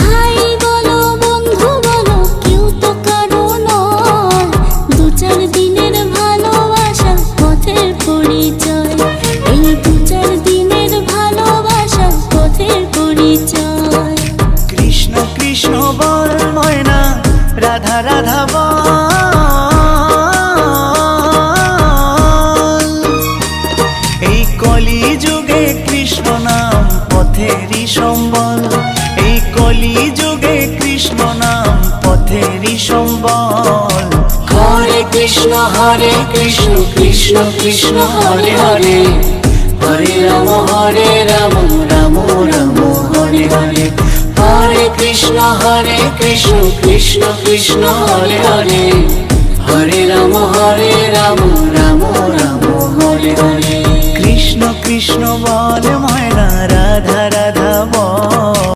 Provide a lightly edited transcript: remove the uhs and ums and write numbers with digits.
ভাই বলো বন্ধু বলো কেউ তো কারো নয়, দু চার দিনের ভালোবাসা পথের পরিচয়, এই দু চার দিনের ভালোবাসা পথের পরিচয়। কৃষ্ণ কৃষ্ণ বল ময়না, রাধা রাধা বল, এই কলি যুগে কৃষ্ণ নাম পথেরই সম্বল, এই কলি যুগে কৃষ্ণ নাম পথেরই সম্বল। হরে কৃষ্ণ কৃষ্ণ কৃষ্ণ হরে হরে, হরে রাম রাম রাম হরে হরে। হরে কৃষ্ণ কৃষ্ণ কৃষ্ণ হরে হরে, হরে রাম রাম রাম হরে হরে। কৃষ্ণ কৃষ্ণ বল ময়না, রাধা রাধা বল,